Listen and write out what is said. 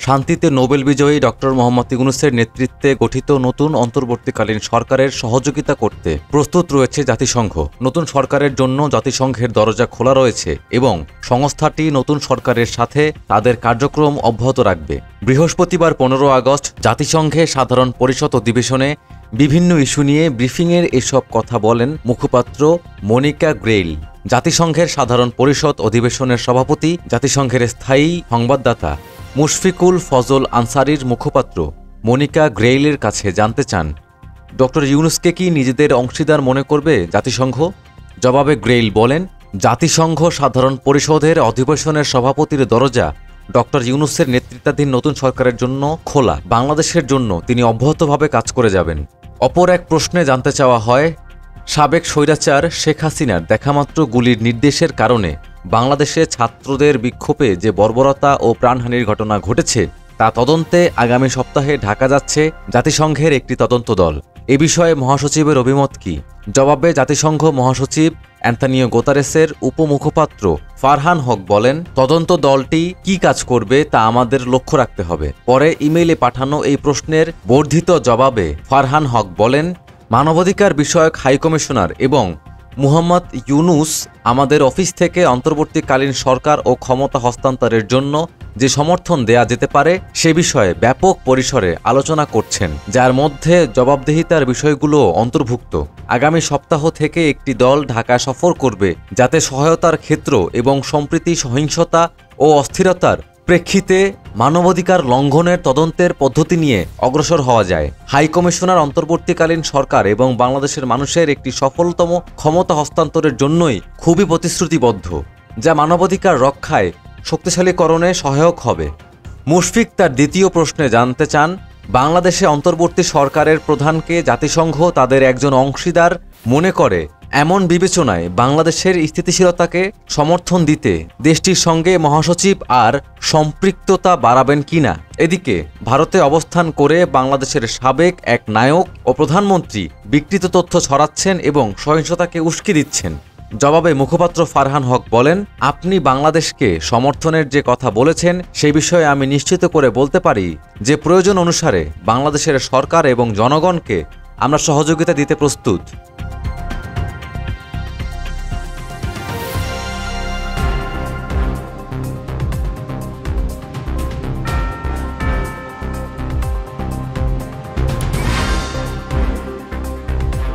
শান্তিতে নোবেল বিজয়ী ডক্টর মোহাম্মদ ইউনূসের নেতৃত্বে গঠিত নতুন অন্তর্বর্তীকালীন সরকারের সহযোগিতা করতে প্রস্তুত রয়েছে জাতিসংঘ। নতুন সরকারের জন্য জাতিসংঘের দরজা খোলা রয়েছে এবং সংস্থাটি নতুন সরকারের সাথে তাদের কার্যক্রম অব্যাহত রাখবে। বৃহস্পতিবার 15 আগস্ট জাতিসংঘের সাধারণ পরিষদ অধিবেশনে বিভিন্ন ইস্যু নিয়ে ব্রিফিংয়ের এসব কথা বলেন মুখপাত্র মনিকা গ্রেইল। জাতিসংঘের সাধারণ পরিষদ অধিবেশনের সভাপতি জাতিসংঘের স্থায়ী সংবাদদাতা মুশফিকুল ফজল আনসারির মুখপাত্র মনিকা গ্রেইলের কাছে জানতে চান, ডক্টর ইউনূসকে কি নিজেদের অংশীদার মনে করবে জাতিসংঘ? জবাবে গ্রেইল বলেন, জাতিসংঘ সাধারণ পরিষদের অধিবেশনের সভাপতির দরজা ডক্টর ইউনূসের নেতৃত্বাধীন নতুন সরকারের জন্য খোলা। বাংলাদেশের জন্য তিনি অব্যাহতভাবে কাজ করে যাবেন। অপর এক প্রশ্নে জানতে চাওয়া হয়, সাবেক স্বৈরাচার শেখ হাসিনার দেখামাত্র গুলির নির্দেশের কারণে বাংলাদেশে ছাত্রদের বিক্ষোভে যে বর্বরতা ও প্রাণহানির ঘটনা ঘটেছে তা তদন্তে আগামী সপ্তাহে ঢাকা যাচ্ছে জাতিসংঘের একটি তদন্ত দল। এ বিষয়ে মহাসচিবের অভিমত কি? জবাবে জাতিসংঘ মহাসচিব অ্যান্তনিও গুতেরেসের উপমুখপাত্র ফারহান হক বলেন, তদন্ত দলটি কি কাজ করবে তা আমাদের লক্ষ্য রাখতে হবে। পরে ইমেইলে পাঠানো এই প্রশ্নের বর্ধিত জবাবে ফারহান হক বলেন, মানবাধিকার বিষয়ক হাইকমিশনার এবং মুহাম্মদ ইউনূস আমাদের অফিস থেকে অন্তর্বর্তীকালীন সরকার ও ক্ষমতা হস্তান্তরের জন্য যে সমর্থন দেয়া যেতে পারে সে বিষয়ে ব্যাপক পরিসরে আলোচনা করছেন, যার মধ্যে জবাবদিহিতার বিষয়গুলো অন্তর্ভুক্ত। আগামী সপ্তাহ থেকে একটি দল ঢাকা সফর করবে যাতে সহায়তার ক্ষেত্র এবং সম্প্রতি সহিংসতা ও অস্থিরতার প্রেক্ষিতে মানবাধিকার লঙ্ঘনের তদন্তের পদ্ধতি নিয়ে অগ্রসর হওয়া যায়। হাইকমিশনার অন্তর্বর্তীকালীন সরকার এবং বাংলাদেশের মানুষের একটি সফলতম ক্ষমতা হস্তান্তরের জন্যই খুবই প্রতিশ্রুতিবদ্ধ, যা মানবাধিকার রক্ষায় শক্তিশালীকরণে সহায়ক হবে। মুশফিক তার দ্বিতীয় প্রশ্নে জানতে চান, বাংলাদেশে অন্তর্বর্তী সরকারের প্রধানকে জাতিসংঘ তাদের একজন অংশীদার মনে করে এমন বিবেচনায় বাংলাদেশের স্থিতিশীলতাকে সমর্থন দিতে দেশটির সঙ্গে মহাসচিব আর সম্পৃক্ততা বাড়াবেন কিনা? এদিকে ভারতে অবস্থান করে বাংলাদেশের সাবেক এক নায়ক ও প্রধানমন্ত্রী বিকৃত তথ্য ছড়াচ্ছেন এবং সহিংসতাকে উস্কে দিচ্ছেন। জবাবে মুখপাত্র ফারহান হক বলেন, আপনি বাংলাদেশকে সমর্থনের যে কথা বলেছেন সে বিষয়ে আমি নিশ্চিত করে বলতে পারি যে প্রয়োজন অনুসারে বাংলাদেশের সরকার এবং জনগণকে আমরা সহযোগিতা দিতে প্রস্তুত।